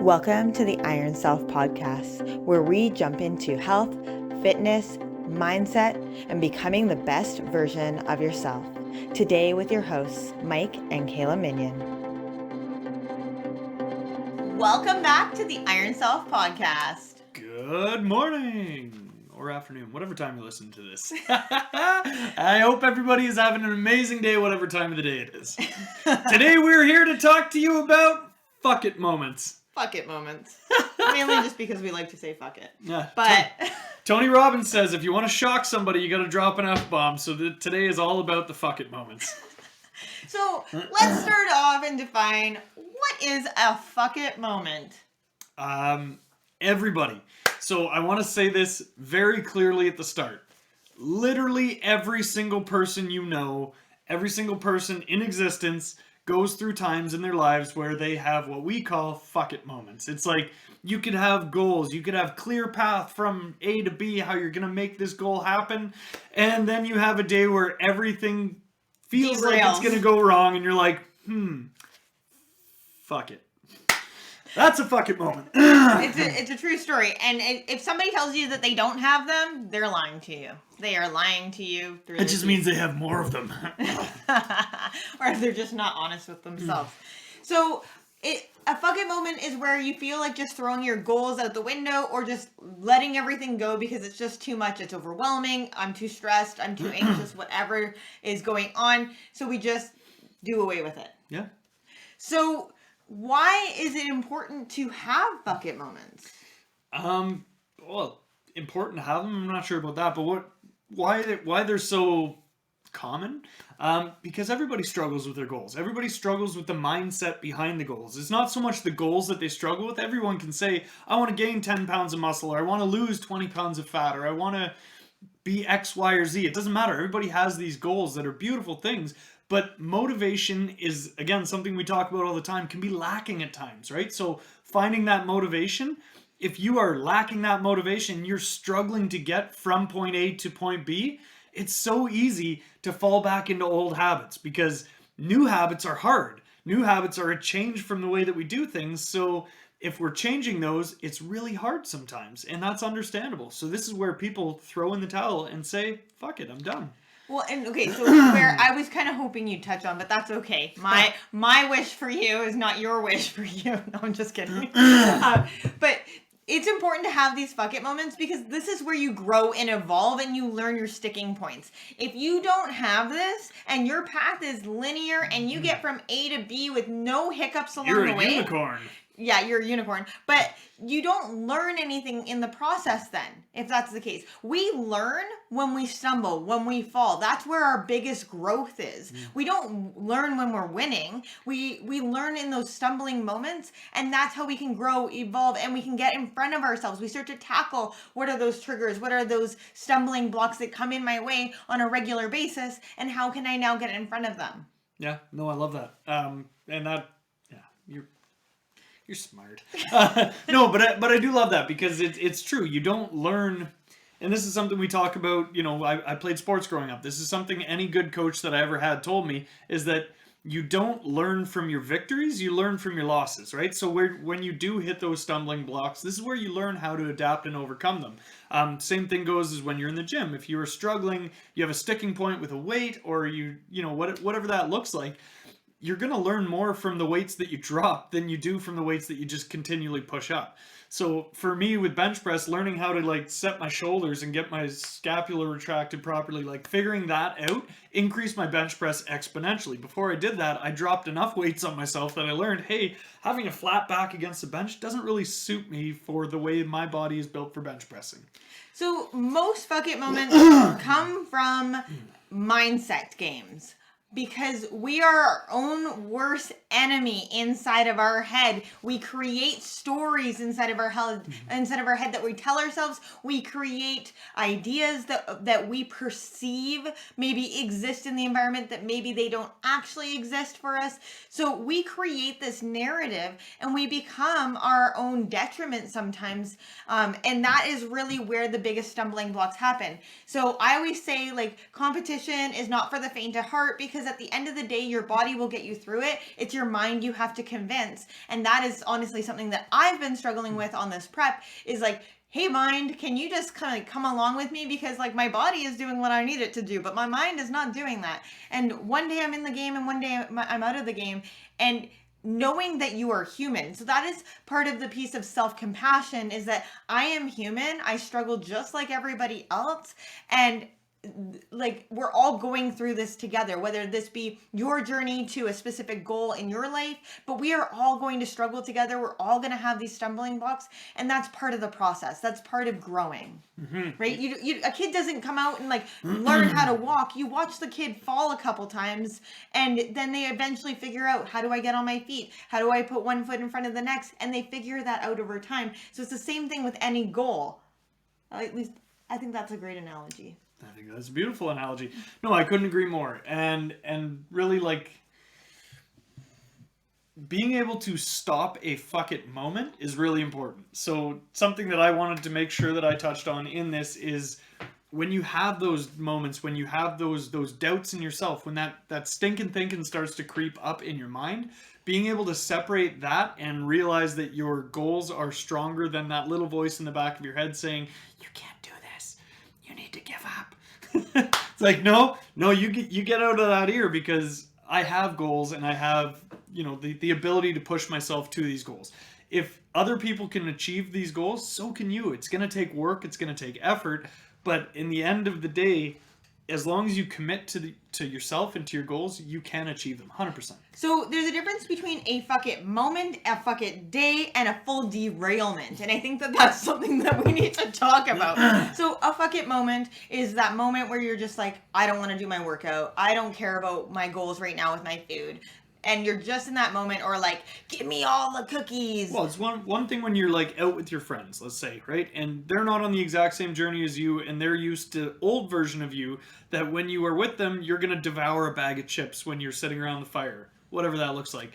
Welcome to the Iron Self podcast, where we jump into health, fitness, mindset, and becoming the best version of yourself. Today with your hosts, Mike and Kayla Minion. Welcome back to the Iron Self podcast. Good morning or afternoon, whatever time you listen to this. I hope everybody is having an amazing day, whatever time of the day it is. Today we're here to talk to you about fuck it moments. Fuck it moments. Mainly just because we like to say fuck it. Yeah. But Tony Robbins says if you want to shock somebody, you got to drop an F-bomb. So today is all about the fuck it moments. So let's start off and define what is a fuck it moment. Everybody. So I want to say this very clearly at the start. Literally every single person you know, every single person in existence goes through times in their lives where they have what we call fuck it moments. It's like you could have goals, you could have clear path from A to B, how you're going to make this goal happen, and then you have a day where everything feels like it's going to go wrong and you're like, fuck it. That's a fuck it moment. It's a true story. And if somebody tells you that they don't have them, they're lying to you. They are lying to you. It just means they have more of them. Or they're just not honest with themselves. So a fuck it moment is where you feel like just throwing your goals out the window or just letting everything go because it's just too much. It's overwhelming. I'm too stressed. I'm too anxious. Whatever is going on. So we just do away with it. Yeah. So why is it important to have fuck it moments? Well, important to have them. I'm not sure about that, but why they're so common? Because everybody struggles with their goals. Everybody struggles with the mindset behind the goals. It's not so much the goals that they struggle with. Everyone can say, I want to gain 10 pounds of muscle, or I want to lose 20 pounds of fat, or I want to be X, Y, or Z. It doesn't matter. Everybody has these goals that are beautiful things. But motivation is, again, something we talk about all the time, can be lacking at times, right? So finding that motivation, if you are lacking that motivation, you're struggling to get from point A to point B, it's so easy to fall back into old habits because new habits are hard. New habits are a change from the way that we do things. So if we're changing those, it's really hard sometimes, and that's understandable. So this is where people throw in the towel and say, fuck it, I'm done. Well, and okay, so where I was kind of hoping you'd touch on, but that's okay. My wish for you is not your wish for you. No, I'm just kidding. But it's important to have these fuck it moments because this is where you grow and evolve and you learn your sticking points. If you don't have this and your path is linear and you get from A to B with no hiccups along the way. You're a unicorn. Yeah, you're a unicorn. But you don't learn anything in the process then, if that's the case. We learn when we stumble, when we fall. That's where our biggest growth is. We don't learn when we're winning. We learn in those stumbling moments, and that's how we can grow, evolve, and we can get in front of ourselves. We start to tackle what are those triggers, what are those stumbling blocks that come in my way on a regular basis, and how can I now get in front of them? Yeah, no, I love that. And that, yeah, you're smart. No, but I do love that because it's true. You don't learn, and this is something we talk about, I played sports growing up. This is something any good coach that I ever had told me is that you don't learn from your victories, you learn from your losses, right? So when you do hit those stumbling blocks, this is where you learn how to adapt and overcome them. Same thing goes as when you're in the gym. If you are struggling, you have a sticking point with a weight or whatever that looks like, you're going to learn more from the weights that you drop than you do from the weights that you just continually push up. So for me with bench press, learning how to set my shoulders and get my scapula retracted properly, figuring that out, increased my bench press exponentially. Before I did that, I dropped enough weights on myself that I learned, hey, having a flat back against the bench doesn't really suit me for the way my body is built for bench pressing. So most fuck it moments come from mindset games. Because we are our own worst enemy inside of our head. We create stories inside of our head that we tell ourselves. We create ideas that we perceive maybe exist in the environment that maybe they don't actually exist for us. So we create this narrative and we become our own detriment sometimes. And that is really where the biggest stumbling blocks happen. So I always say competition is not for the faint of heart because because at the end of the day, your body will get you through it. It's your mind you have to convince. And that is honestly something that I've been struggling with on this prep is like, hey mind, can you just kind of like come along with me? Because like my body is doing what I need it to do, but my mind is not doing that. And one day I'm in the game and one day I'm out of the game. And knowing that you are human. So that is part of the piece of self-compassion is that I am human. I struggle just like everybody else. And like we're all going through this together, whether this be your journey to a specific goal in your life, but we are all going to struggle together. We're all going to have these stumbling blocks, and that's part of the process. That's part of growing. Right? A kid doesn't come out and like learn how to walk. You watch the kid fall a couple times, and then they eventually figure out, how do I get on my feet? How do I put one foot in front of the next? And they figure that out over time. So it's the same thing with any goal. At least I think that's a great analogy. I think that's a beautiful analogy. No, I couldn't agree more. And really, like, being able to stop a fuck it moment is really important. So something that I wanted to make sure that I touched on in this is when you have those moments, when you have those doubts in yourself, when that stinking thinking starts to creep up in your mind, being able to separate that and realize that your goals are stronger than that little voice in the back of your head saying, you can't do this. You need to give up. It's like, no, you get out of that ear, because I have goals and I have, the ability to push myself to these goals. If other people can achieve these goals, so can you. It's going to take work. It's going to take effort. But in the end of the day, as long as you commit to yourself and to your goals, you can achieve them 100%. So there's a difference between a fuck it moment, a fuck it day, and a full derailment. And I think that that's something that we need to talk about. So a fuck it moment is that moment where you're just like, I don't want to do my workout. I don't care about my goals right now with my food. And you're just in that moment, or like, give me all the cookies. Well, it's one thing when you're like out with your friends, let's say, right? And they're not on the exact same journey as you, and they're used to old version of you, that when you are with them, you're going to devour a bag of chips when you're sitting around the fire, whatever that looks like.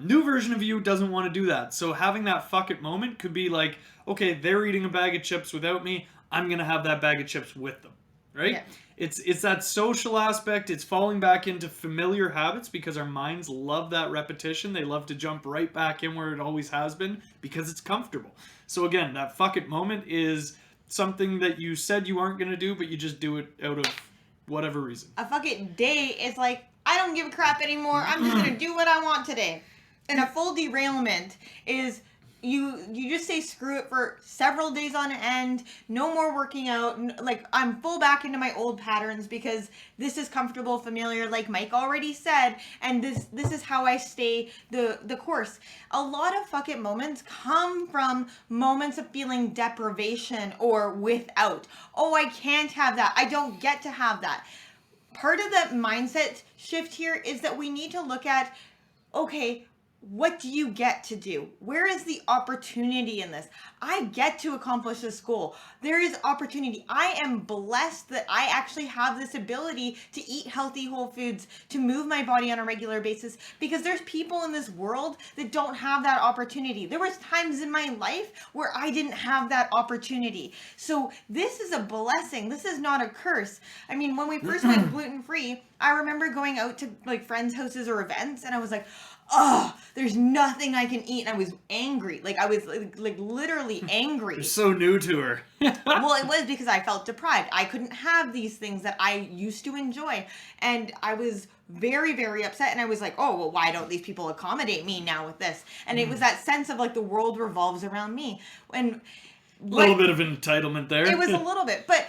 New version of you doesn't want to do that. So having that fuck it moment could be like, okay, they're eating a bag of chips without me. I'm going to have that bag of chips with them, right? Yeah. It's that social aspect. It's falling back into familiar habits, because our minds love that repetition. They love to jump right back in where it always has been, because it's comfortable. So again, that fuck it moment is something that you said you aren't going to do, but you just do it out of whatever reason. A fuck it day is like, I don't give a crap anymore. I'm just going to do what I want today. And a full derailment is you just say screw it for several days on end, no more working out, like I'm full back into my old patterns because this is comfortable, familiar, like Mike already said, and this is how I stay the course. A lot of fuck it moments come from moments of feeling deprivation or without. Oh, I can't have that. I don't get to have that. Part of the mindset shift here is that we need to look at, okay, what do you get to do? Where is the opportunity in this? I get to accomplish this goal. There is opportunity. I am blessed that I actually have this ability to eat healthy whole foods, to move my body on a regular basis, because there's people in this world that don't have that opportunity. There was times in my life where I didn't have that opportunity. So this is a blessing. This is not a curse. I mean, when we first went gluten-free, I remember going out to like friends' houses or events, and I was like, oh, there's nothing I can eat. And I was angry. Like I was like literally angry. You're so new to her. Well, it was because I felt deprived. I couldn't have these things that I used to enjoy. And I was very, very upset. And I was like, oh, well, why don't these people accommodate me now with this? And it was that sense of like the world revolves around me. And a little bit of entitlement there. It was a little bit. But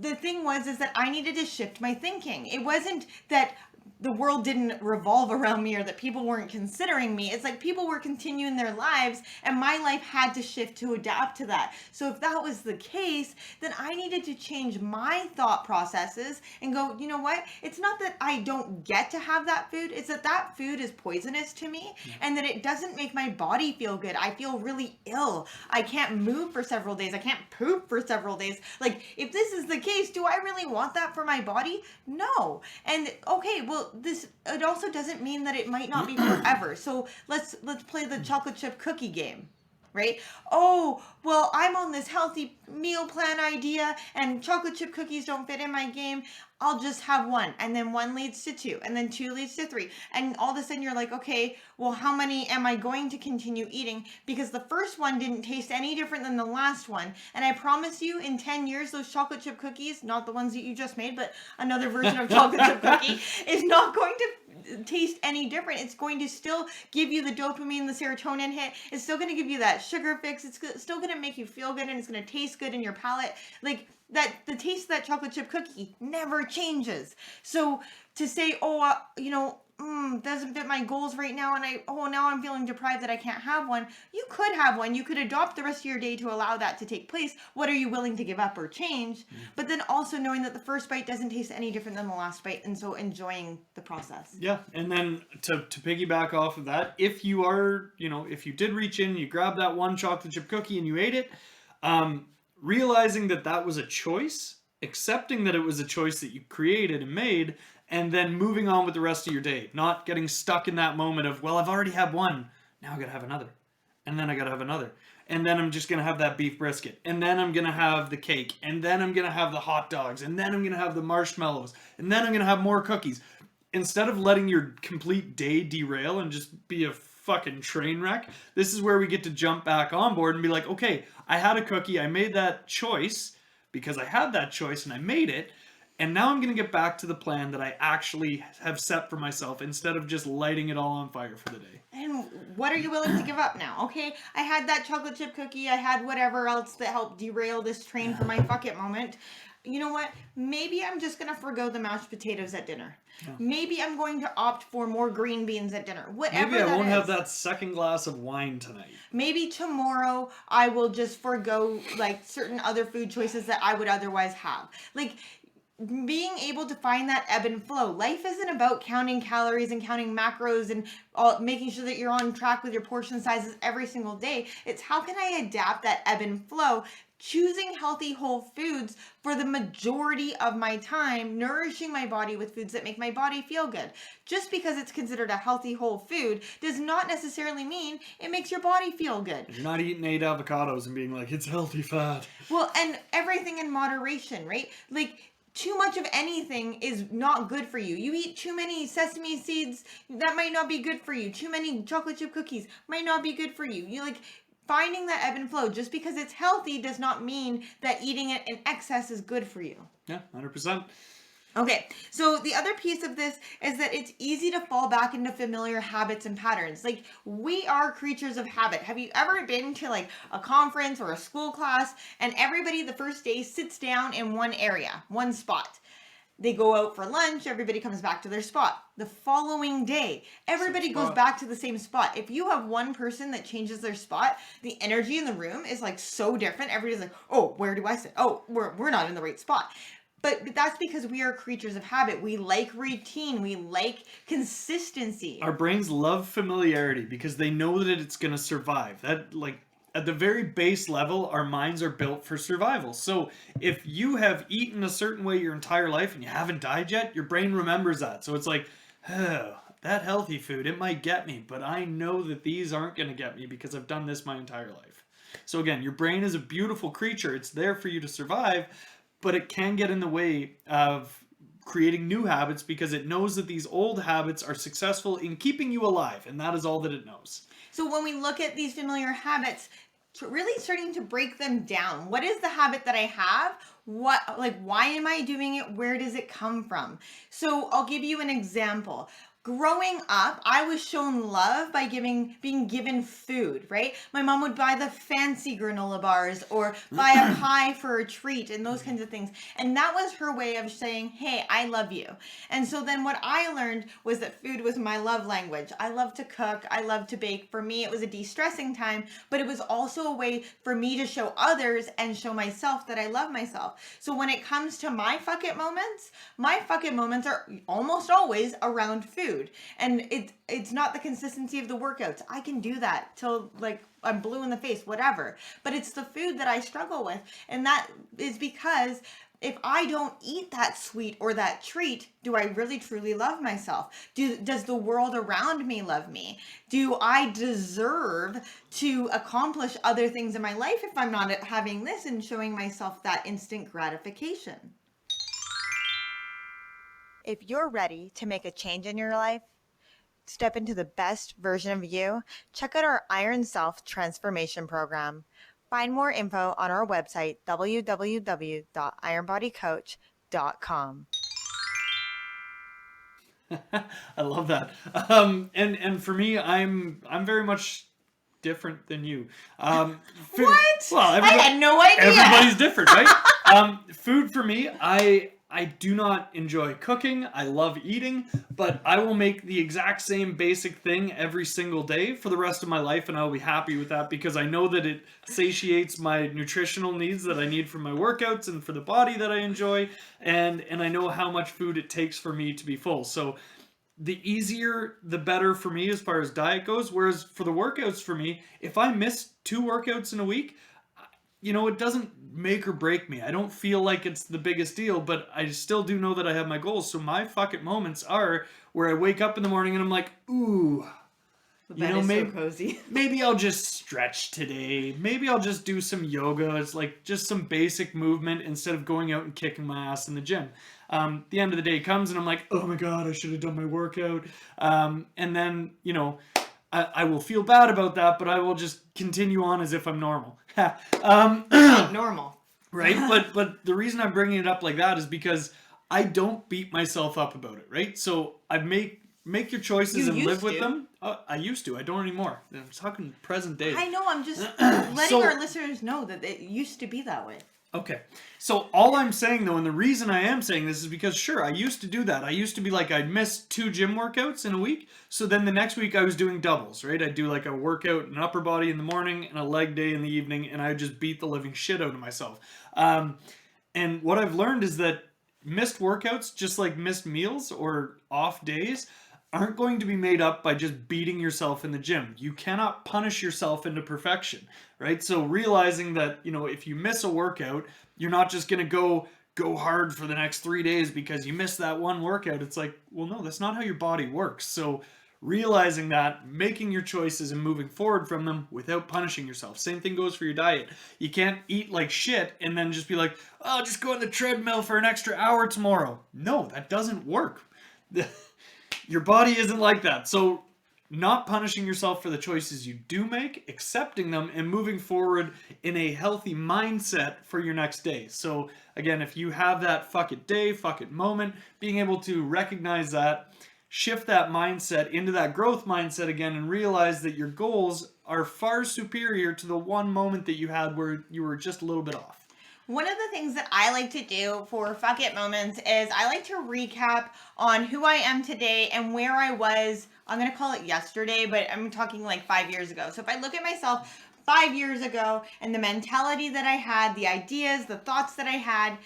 the thing was, is that I needed to shift my thinking. It wasn't that the world didn't revolve around me or that people weren't considering me. It's like people were continuing their lives and my life had to shift to adapt to that. So if that was the case, then I needed to change my thought processes and go, you know what? It's not that I don't get to have that food. It's that that food is poisonous to me and that it doesn't make my body feel good. I feel really ill. I can't move for several days. I can't poop for several days. Like if this is the case, do I really want that for my body? No. And okay, well, it also doesn't mean that it might not be forever. So let's play the chocolate chip cookie game. right? Oh, well, I'm on this healthy meal plan idea and chocolate chip cookies don't fit in my game. I'll just have one. And then one leads to two. And then two leads to three. And all of a sudden you're like, okay, well, how many am I going to continue eating? Because the first one didn't taste any different than the last one. And I promise you, in 10 years, those chocolate chip cookies, not the ones that you just made, but another version of chocolate chip cookie, is not going to taste any different. It's going to still give you the dopamine, the serotonin hit. It's still going to give you that sugar fix. It's still going to make you feel good, and it's going to taste good in your palate. Like that, the taste of that chocolate chip cookie never changes. So to say, oh, doesn't fit my goals right now, and now I'm feeling deprived that I can't have one. You could have one. You could adopt the rest of your day to allow that to take place. What are you willing to give up or change? But then also knowing that the first bite doesn't taste any different than the last bite, and so enjoying the process. Yeah, and then to piggyback off of that, if you are, if you did reach in, you grabbed that one chocolate chip cookie and you ate it, realizing that that was a choice, accepting that it was a choice that you created and made, and then moving on with the rest of your day. Not getting stuck in that moment of, well, I've already had one, now I gotta have another. And then I gotta have another. And then I'm just gonna have that beef brisket. And then I'm gonna have the cake. And then I'm gonna have the hot dogs. And then I'm gonna have the marshmallows. And then I'm gonna have more cookies. Instead of letting your complete day derail and just be a fucking train wreck, this is where we get to jump back on board and be like, okay, I had a cookie, I made that choice because I had that choice and I made it, and now I'm going to get back to the plan that I actually have set for myself instead of just lighting it all on fire for the day. And what are you willing to give up now? Okay, I had that chocolate chip cookie, I had whatever else that helped derail this train for my fuck it moment. You know what? Maybe I'm just going to forgo the mashed potatoes at dinner. Yeah. Maybe I'm going to opt for more green beans at dinner. Whatever. Maybe I won't have that second glass of wine tonight. Maybe tomorrow I will just forgo like certain other food choices that I would otherwise have. Like being able to find that ebb and flow. Life isn't about counting calories and counting macros and making sure that you're on track with your portion sizes every single day. It's how can I adapt that ebb and flow, choosing healthy whole foods for the majority of my time, nourishing my body with foods that make my body feel good. Just because it's considered a healthy whole food does not necessarily mean it makes your body feel good. You're not eating 8 avocados and being like, it's healthy fat. Well, and everything in moderation, right? Like, too much of anything is not good for you. You eat too many sesame seeds, that might not be good for you. Too many chocolate chip cookies might not be good for you. You like finding that ebb and flow. Just because it's healthy does not mean that eating it in excess is good for you. Yeah, 100%. Okay, so the other piece of this is that it's easy to fall back into familiar habits and patterns. Like, we are creatures of habit. Have you ever been to like a conference or a school class and everybody the first day sits down in one area, one spot? They go out for lunch, everybody comes back to their spot. The following day, everybody goes back to the same spot. If you have one person that changes their spot, the energy in the room is like so different. Everybody's like, oh, where do I sit? Oh, we're not in the right spot. But that's because we are creatures of habit. We like routine. We like consistency. Our brains love familiarity because they know that it's going to survive. That, like, at the very base level, our minds are built for survival. So if you have eaten a certain way your entire life and you haven't died yet, your brain remembers that. So it's like, oh, that healthy food, it might get me, but I know that these aren't going to get me because I've done this my entire life. So again, your brain is a beautiful creature. It's there for you to survive, but it can get in the way of creating new habits because it knows that these old habits are successful in keeping you alive, and that is all that it knows. So when we look at these familiar habits, really starting to break them down. What is the habit that I have? Why am I doing it? Where does it come from? So I'll give you an example. Growing up, I was shown love by being given food, right? My mom would buy the fancy granola bars or buy a pie for a treat and those kinds of things. And that was her way of saying, hey, I love you. And so then what I learned was that food was my love language. I love to cook. I love to bake. For me, it was a de-stressing time, but it was also a way for me to show others and show myself that I love myself. So when it comes to my fuck it moments are almost always around food. And it's not the consistency of the workouts. I can do that till like I'm blue in the face, whatever. But it's the food that I struggle with. And that is because if I don't eat that sweet or that treat, do I really truly love myself? Does the world around me love me? Do I deserve to accomplish other things in my life if I'm not having this and showing myself that instant gratification? If you're ready to make a change in your life, step into the best version of you, check out our Iron Self Transformation Program. Find more info on our website, www.ironbodycoach.com. I love that. And for me, I'm very much different than you. What? Well, I had no idea. Everybody's different, right? Food for me, I do not enjoy cooking. I love eating, but I will make the exact same basic thing every single day for the rest of my life, and I'll be happy with that because I know that it satiates my nutritional needs that I need for my workouts and for the body that I enjoy, and I know how much food it takes for me to be full. So the easier, the better for me as far as diet goes. Whereas for the workouts for me, if I miss 2 workouts in a week, it doesn't make or break me. I don't feel like it's the biggest deal, but I still do know that I have my goals. So my fuck it moments are where I wake up in the morning and I'm like, ooh, The bed is so cozy. maybe I'll just stretch today. Maybe I'll just do some yoga. It's like just some basic movement instead of going out and kicking my ass in the gym. The end of the day comes and I'm like, oh my God, I should have done my workout. And then, I will feel bad about that, but I will just continue on as if I'm normal. Normal. Right? But the reason I'm bringing it up like that is because I don't beat myself up about it, right? So I make your choices and live with them. I used to. I don't anymore. I'm talking present day. I know. I'm just letting our listeners know that it used to be that way. Okay. So all I'm saying though, and the reason I am saying this is because sure, I used to do that. I used to be like, I'd miss 2 gym workouts in a week. So then the next week I was doing doubles, right? I'd do like a workout, an upper body in the morning and a leg day in the evening. And I would just beat the living shit out of myself. And what I've learned is that missed workouts, just like missed meals or off days, aren't going to be made up by just beating yourself in the gym. You cannot punish yourself into perfection, right? So realizing that, if you miss a workout, you're not just going to go hard for the next 3 days because you missed that one workout. It's like, well, no, that's not how your body works. So realizing that, making your choices and moving forward from them without punishing yourself. Same thing goes for your diet. You can't eat like shit and then just be like, oh, just go on the treadmill for an extra hour tomorrow. No, that doesn't work. Your body isn't like that. So not punishing yourself for the choices you do make, accepting them, and moving forward in a healthy mindset for your next day. So again, if you have that fuck it day, fuck it moment, being able to recognize that, shift that mindset into that growth mindset again, and realize that your goals are far superior to the one moment that you had where you were just a little bit off. One of the things that I like to do for fuck it moments is I like to recap on who I am today and where I was. I'm going to call it yesterday, but I'm talking like 5 years ago. So if I look at myself 5 years ago and the mentality that I had, the ideas, the thoughts that I had,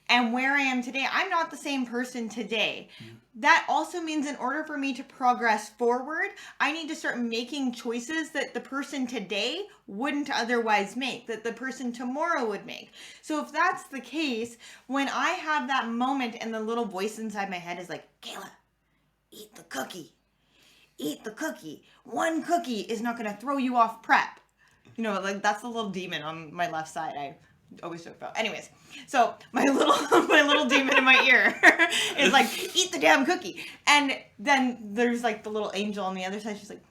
and where I am today, I'm not the same person today. That also means in order for me to progress forward, I need to start making choices that the person today wouldn't otherwise make, that the person tomorrow would make. So if that's the case, when I have that moment and the little voice inside my head is like, Kayla, eat the cookie. Eat the cookie. One cookie is not going to throw you off prep. Like that's the little demon on my left side. I always joke about. Anyways, so my little demon in my ear is like, eat the damn cookie. And then there's like the little angel on the other side. She's like,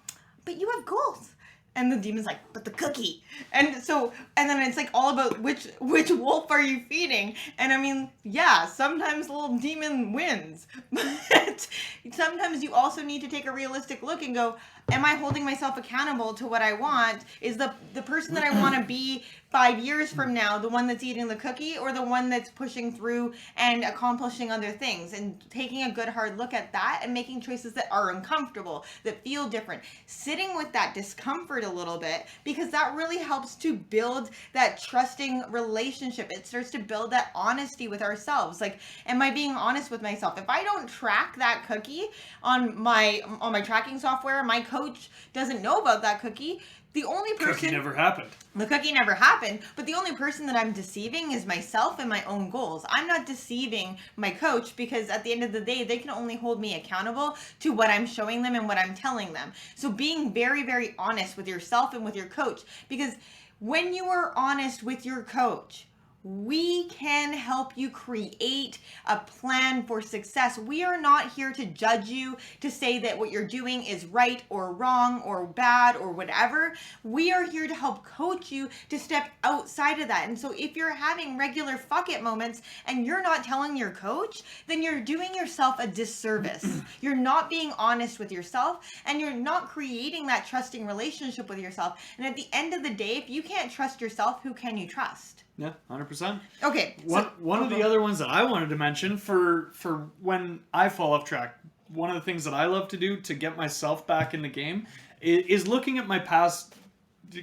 but you have goals. And the demon's like, but the cookie. And then it's like all about which wolf are you feeding? And I mean, yeah, sometimes the little demon wins. But sometimes you also need to take a realistic look and go, am I holding myself accountable to what I want? Is the person that I want to be 5 years from now the one that's eating the cookie or the one that's pushing through and accomplishing other things? And taking a good hard look at that and making choices that are uncomfortable, that feel different. Sitting with that discomfort a little bit, because that really helps to build that trusting relationship. It starts to build that honesty with ourselves. Like, am I being honest with myself? If I don't track that cookie on my tracking software, my coach doesn't know about that cookie, The only person... Cookie never happened. The cookie never happened, but the only person that I'm deceiving is myself and my own goals. I'm not deceiving my coach because at the end of the day, they can only hold me accountable to what I'm showing them and what I'm telling them. So being very, very honest with yourself and with your coach, because when you are honest with your coach, we can help you create a plan for success. We are not here to judge you, to say that what you're doing is right or wrong or bad or whatever. We are here to help coach you to step outside of that. And so if you're having regular fuck it moments and you're not telling your coach, then you're doing yourself a disservice. You're not being honest with yourself and you're not creating that trusting relationship with yourself. And at the end of the day, if you can't trust yourself, who can you trust? Yeah, 100%. Okay. One of the other ones that I wanted to mention for when I fall off track, one of the things that I love to do to get myself back in the game is looking at my past,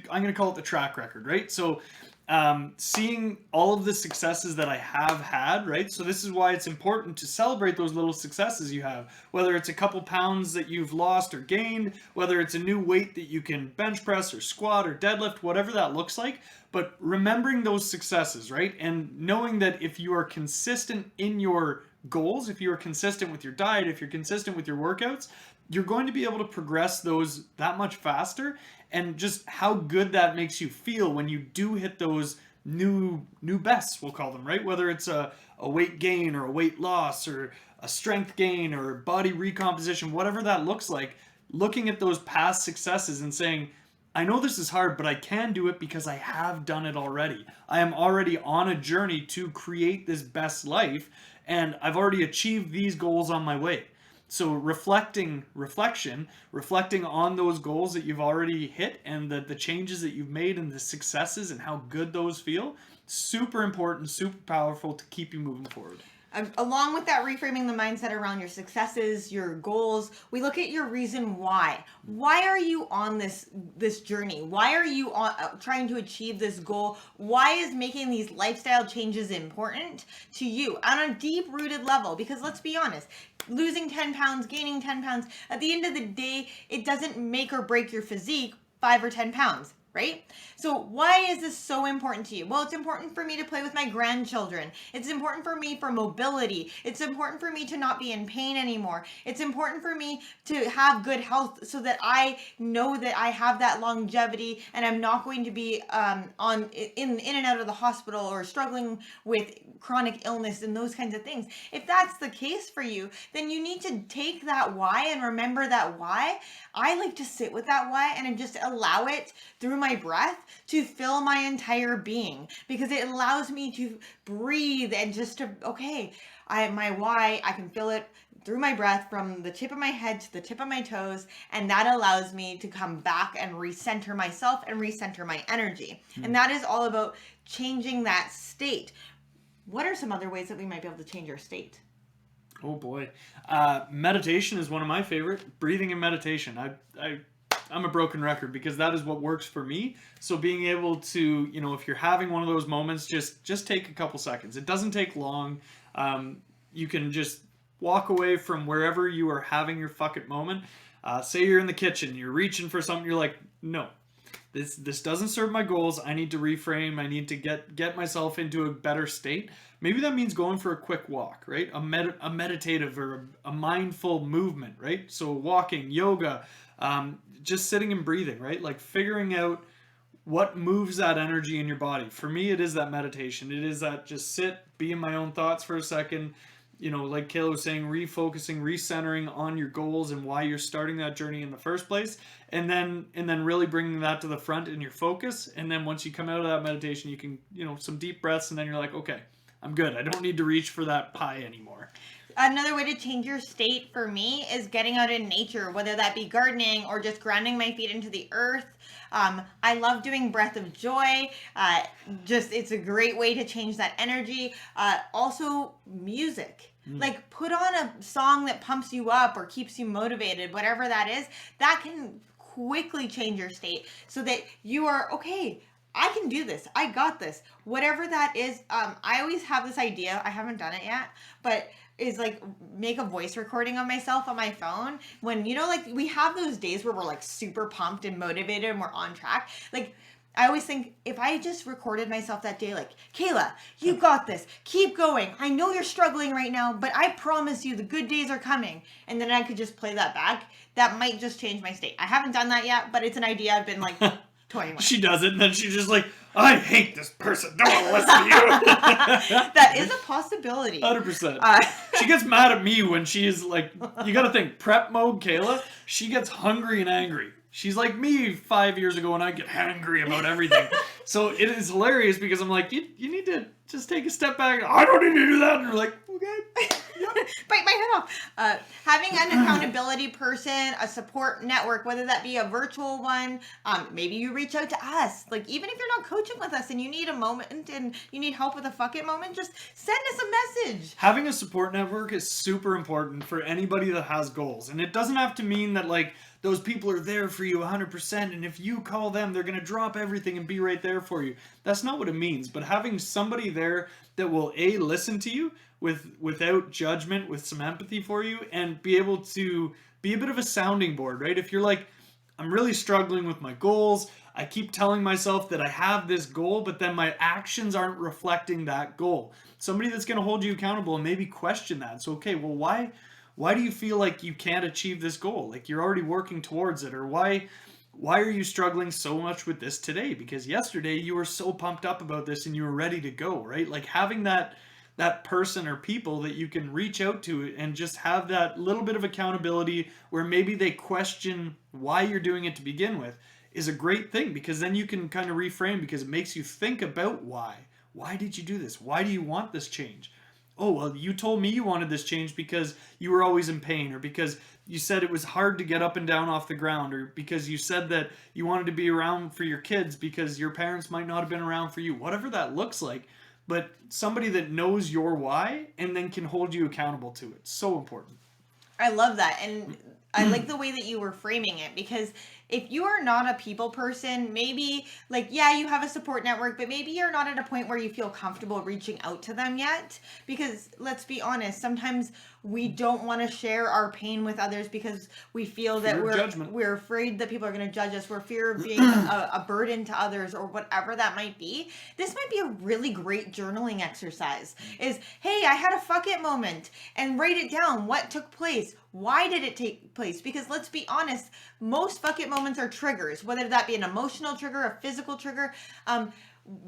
I'm going to call it the track record, right? So seeing all of the successes that I have had, right? So this is why it's important to celebrate those little successes you have, whether it's a couple pounds that you've lost or gained, whether it's a new weight that you can bench press or squat or deadlift, whatever that looks like. But remembering those successes, right? And knowing that if you are consistent in your goals, if you are consistent with your diet, if you're consistent with your workouts, you're going to be able to progress those that much faster. And just how good that makes you feel when you do hit those new bests, we'll call them, right? Whether it's a weight gain or a weight loss or a strength gain or body recomposition, whatever that looks like, looking at those past successes and saying, I know this is hard, but I can do it because I have done it already. I am already on a journey to create this best life, and I've already achieved these goals on my way. So reflecting on those goals that you've already hit and the changes that you've made and the successes and how good those feel, super important, super powerful to keep you moving forward. Along with that, reframing the mindset around your successes, your goals, we look at your reason why. Why are you on this journey? Why are you trying to achieve this goal? Why is making these lifestyle changes important to you on a deep-rooted level? Because let's be honest, losing 10 pounds, gaining 10 pounds, at the end of the day, it doesn't make or break your physique 5 or 10 pounds. Right? So why is this so important to you? Well, it's important for me to play with my grandchildren. It's important for me for mobility. It's important for me to not be in pain anymore. It's important for me to have good health so that I know that I have that longevity and I'm not going to be in and out of the hospital or struggling with chronic illness and those kinds of things. If that's the case for you, then you need to take that why and remember that why. I like to sit with that why and just allow it through my breath to fill my entire being, because it allows me to breathe and just to, my why, I can feel it through my breath from the tip of my head to the tip of my toes, and that allows me to come back and recenter myself and recenter my energy. And that is all about changing that state. What are some other ways that we might be able to change our state? Oh boy. Meditation is one of my favorite. Breathing and meditation. I'm a broken record because that is what works for me. So being able to, if you're having one of those moments, just take a couple seconds. It doesn't take long. You can just walk away from wherever you are having your fuck it moment. Say you're in the kitchen, you're reaching for something, you're like, no. This doesn't serve my goals. I need to reframe. I need to get myself into a better state. Maybe that means going for a quick walk, right? A meditative or a mindful movement, right? So walking, yoga, just sitting and breathing, right? Like figuring out what moves that energy in your body. For me, it is that meditation. It is that just sit, be in my own thoughts for a second. Like Kayla was saying, refocusing, recentering on your goals and why you're starting that journey in the first place. And then really bringing that to the front in your focus. And then once you come out of that meditation, you can, some deep breaths, and then you're like, okay, I'm good. I don't need to reach for that pie anymore. Another way to change your state for me is getting out in nature, whether that be gardening or just grounding my feet into the earth. I love doing breath of joy. It's a great way to change that energy. Also music. Like put on a song that pumps you up or keeps you motivated, whatever that is, that can quickly change your state so that you are, okay, I can do this. I got this. Whatever that is, I always have this idea. I haven't done it yet, but is like make a voice recording of myself on my phone when, you know, like we have those days where we're like super pumped and motivated and we're on track. Like, I always think if I just recorded myself that day, like, Kayla, you got this. Keep going. I know you're struggling right now, but I promise you the good days are coming. And then I could just play that back. That might just change my state. I haven't done that yet, but it's an idea I've been like toying with. She does it, and then she's just like, I hate this person. No one will listen to you. That is a possibility. 100%. She gets mad at me when she is like, you got to think, prep mode Kayla, she gets hungry and angry. She's like me 5 years ago when I get hangry about everything. So it is hilarious because I'm like, you need to just take a step back. I don't need to do that. And you're like, okay. Yep. Bite my head off. Having an accountability person, a support network, whether that be a virtual one, maybe you reach out to us. Like, even if you're not coaching with us and you need a moment and you need help with a fuck it moment, just send us a message. Having a support network is super important for anybody that has goals. And it doesn't have to mean that, like, those people are there for you 100%, and if you call them, they're going to drop everything and be right there for you. That's not what it means. But having somebody there that will, A, listen to you without judgment, with some empathy for you, and be able to be a bit of a sounding board, right? If you're like, I'm really struggling with my goals, I keep telling myself that I have this goal, but then my actions aren't reflecting that goal. Somebody that's going to hold you accountable and maybe question that. So, okay, well, why do you feel like you can't achieve this goal? Like you're already working towards it, or why are you struggling so much with this today? Because yesterday you were so pumped up about this and you were ready to go, right? Like having that person or people that you can reach out to and just have that little bit of accountability where maybe they question why you're doing it to begin with is a great thing, because then you can kind of reframe, because it makes you think about why. Why did you do this? Why do you want this change? Oh, well, you told me you wanted this change because you were always in pain, or because you said it was hard to get up and down off the ground, or because you said that you wanted to be around for your kids because your parents might not have been around for you. Whatever that looks like, but somebody that knows your why and then can hold you accountable to it. So important. I love that. And I like the way that you were framing it, because if you are not a people person, maybe like, yeah, you have a support network, but maybe you're not at a point where you feel comfortable reaching out to them yet. Because let's be honest, sometimes we don't want to share our pain with others because we feel that we're afraid that people are going to judge us. We're fear of being a burden to others, or whatever that might be. This might be a really great journaling exercise. Is, hey, I had a fuck it moment, and write it down. What took place? Why did it take place? Because let's be honest, most fuck it moments are triggers, whether that be an emotional trigger, a physical trigger.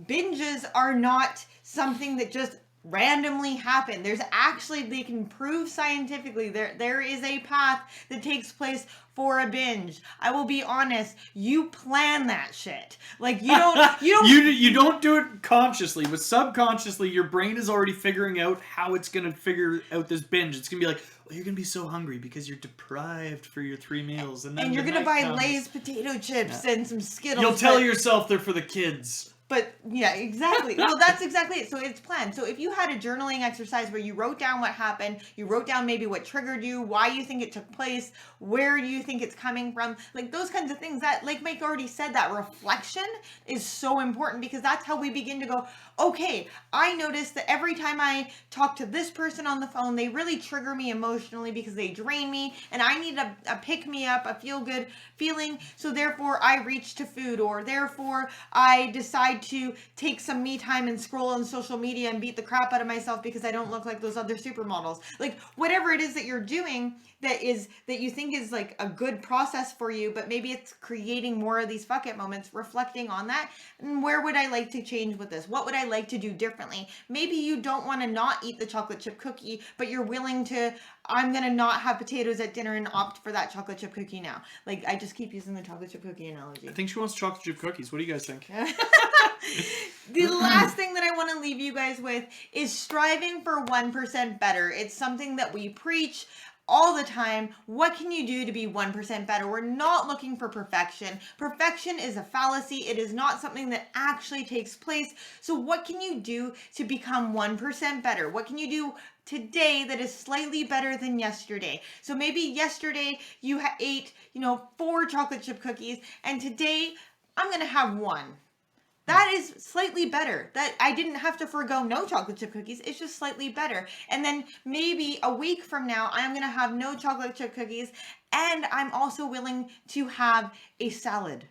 Binges are not something that just randomly happen. There's actually, they can prove scientifically there is a path that takes place for a binge. I will be honest, you plan that shit. Like you don't do it consciously, but subconsciously your brain is already figuring out how it's going to figure out this binge. It's going to be like, well, you're going to be so hungry because you're deprived for your 3 meals, and then you're going to buy Lay's potato chips and some Skittles. You'll tell yourself they're for the kids. But yeah, exactly. Well, that's exactly it. So it's planned. So if you had a journaling exercise where you wrote down what happened, you wrote down maybe what triggered you, why you think it took place, where do you think it's coming from, like those kinds of things, that, like Mike already said, that reflection is so important, because that's how we begin to go, okay, I noticed that every time I talk to this person on the phone, they really trigger me emotionally because they drain me, and I need a pick me up, a feel good feeling. So therefore I reach to food, or therefore I decide to take some me time and scroll on social media and beat the crap out of myself because I don't look like those other supermodels. Like whatever it is that you're doing that you think is like a good process for you, but maybe it's creating more of these fuck it moments, reflecting on that. And where would I like to change with this? What would I like to do differently? Maybe you don't want to not eat the chocolate chip cookie, but you're willing to, I'm going to not have potatoes at dinner and opt for that chocolate chip cookie now. Like I just keep using the chocolate chip cookie analogy. I think she wants chocolate chip cookies. What do you guys think? The last thing that I want to leave you guys with is striving for 1% better. It's something that we preach all the time. What can you do to be 1% better? We're not looking for perfection. Perfection is a fallacy. It is not something that actually takes place. So what can you do to become 1% better? What can you do today that is slightly better than yesterday? So maybe yesterday you ate, 4 chocolate chip cookies, and today I'm going to have 1. That is slightly better. That I didn't have to forego no chocolate chip cookies. It's just slightly better. And then maybe a week from now, I'm going to have no chocolate chip cookies. And I'm also willing to have a salad.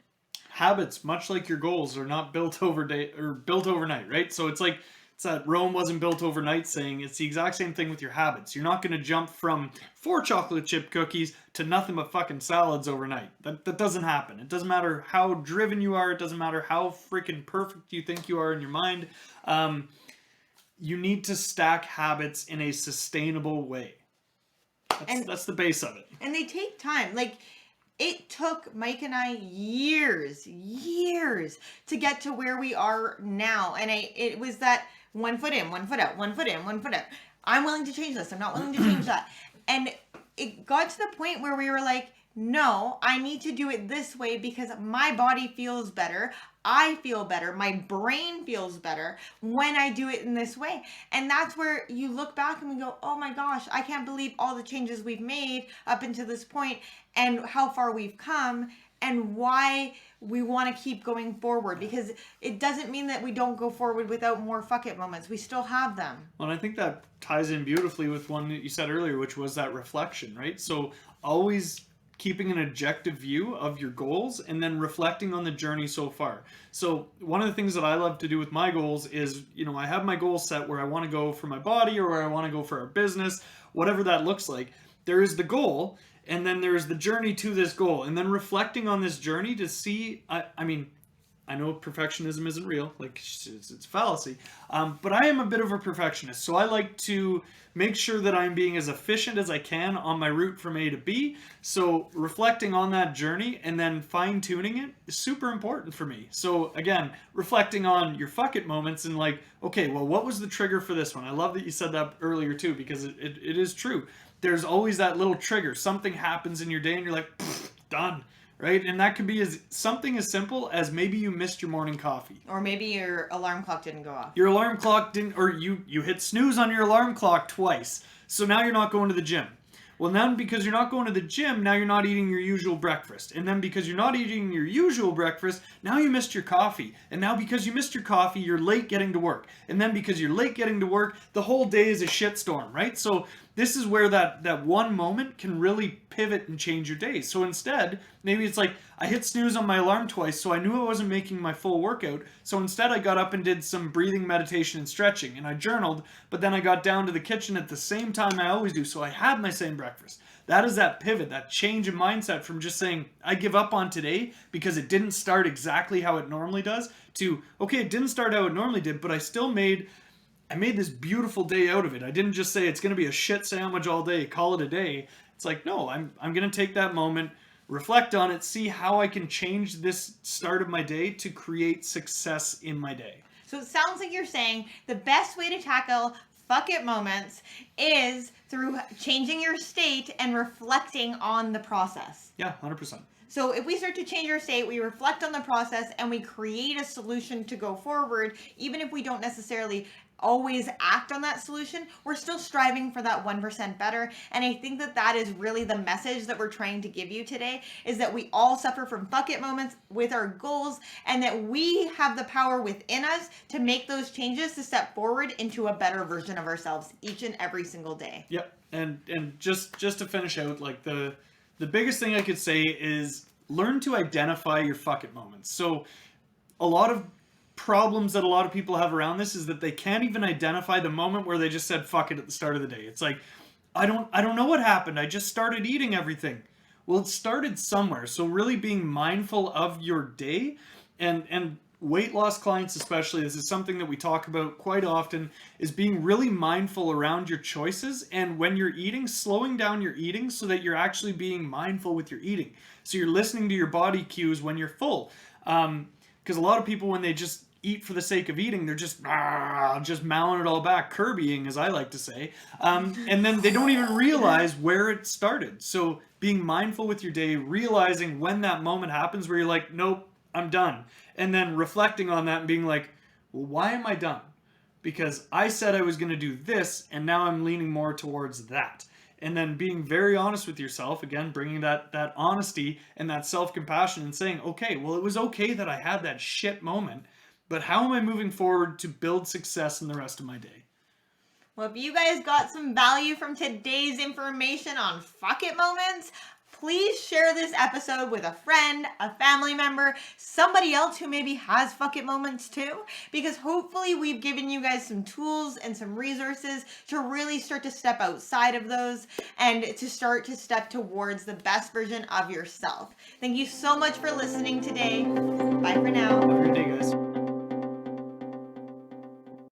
Habits, much like your goals, are not built over day or built overnight, right? So it's like it's that Rome wasn't built overnight saying. It's the exact same thing with your habits. You're not going to jump from 4 chocolate chip cookies to nothing but fucking salads overnight. That doesn't happen. It doesn't matter how driven you are. It doesn't matter how freaking perfect you think you are in your mind. You need to stack habits in a sustainable way. That's the base of it. And they take time. Like, it took Mike and I years to get to where we are now. And it was that 1 foot in, 1 foot out, 1 foot in, 1 foot out. I'm willing to change this. I'm not willing to change that. And it got to the point where we were like, no, I need to do it this way because my body feels better. I feel better. My brain feels better when I do it in this way. And that's where you look back and we go, oh my gosh, I can't believe all the changes we've made up until this point and how far we've come and why we want to keep going forward, because it doesn't mean that we don't go forward without more fuck it moments. We still have them. Well, and I think that ties in beautifully with one that you said earlier, which was that reflection, right? So always keeping an objective view of your goals and then reflecting on the journey so far. So one of the things that I love to do with my goals is, I have my goal set where I want to go for my body or where I want to go for our business, whatever that looks like. There is the goal, and then there's the journey to this goal, and then reflecting on this journey to see, I know perfectionism isn't real, like it's fallacy, but I am a bit of a perfectionist, so I like to make sure that I'm being as efficient as I can on my route from A to B. So reflecting on that journey and then fine-tuning it is super important for me. So again, reflecting on your fuck it moments and like, okay, well, what was the trigger for this one? I love that you said that earlier too, because it is true. There's always that little trigger. Something happens in your day and you're like, done. Right? And that could be something as simple as maybe you missed your morning coffee. Or maybe your alarm clock didn't go off. Your alarm clock didn't, or you hit snooze on your alarm clock twice. So now you're not going to the gym. Well, now because you're not going to the gym, now you're not eating your usual breakfast. And then because you're not eating your usual breakfast, now you missed your coffee. And now because you missed your coffee, you're late getting to work. And then because you're late getting to work, the whole day is a shitstorm, right? So this is where that one moment can really pivot and change your day. So instead, maybe it's like, I hit snooze on my alarm twice, so I knew I wasn't making my full workout. So instead I got up and did some breathing, meditation, and stretching. And I journaled, but then I got down to the kitchen at the same time I always do. So I had my same breakfast. That is that pivot, that change in mindset from just saying, I give up on today because it didn't start exactly how it normally does, to, okay, it didn't start how it normally did, but I made this beautiful day out of it. I didn't just say it's going to be a shit sandwich all day, call it a day. It's like, no, I'm going to take that moment, reflect on it, see how I can change this start of my day to create success in my day. So it sounds like you're saying the best way to tackle fuck it moments is through changing your state and reflecting on the process. Yeah, 100%. So if we start to change our state, we reflect on the process and we create a solution to go forward, even if we don't necessarily always act on that solution, we're still striving for that 1% better. And I think that is really the message that we're trying to give you today, is that we all suffer from fuck it moments with our goals, and that we have the power within us to make those changes to step forward into a better version of ourselves each and every single day. Yep. And just to finish out, like the biggest thing I could say is learn to identify your fuck it moments. So a lot of problems that a lot of people have around this is that they can't even identify the moment where they just said fuck it at the start of the day. It's like, I don't know what happened. I just started eating everything. Well, it started somewhere. So really being mindful of your day, and weight loss clients especially, this is something that we talk about quite often, is being really mindful around your choices, and when you're eating, slowing down your eating so that you're actually being mindful with your eating. So you're listening to your body cues when you're full. Because a lot of people, when they just eat for the sake of eating, they're just mowing it all back, Kirbying, as I like to say. And then they don't even realize where it started. So being mindful with your day, realizing when that moment happens where you're like, nope, I'm done. And then reflecting on that and being like, well, why am I done? Because I said I was going to do this, and now I'm leaning more towards that. And then being very honest with yourself, again, bringing that honesty and that self-compassion and saying, okay, well, it was okay that I had that shit moment, but how am I moving forward to build success in the rest of my day? Well, if you guys got some value from today's information on fuck it moments, please share this episode with a friend, a family member, somebody else who maybe has fuck it moments too, because hopefully we've given you guys some tools and some resources to really start to step outside of those and to start to step towards the best version of yourself. Thank you so much for listening today. Bye for now. Have a great day, guys.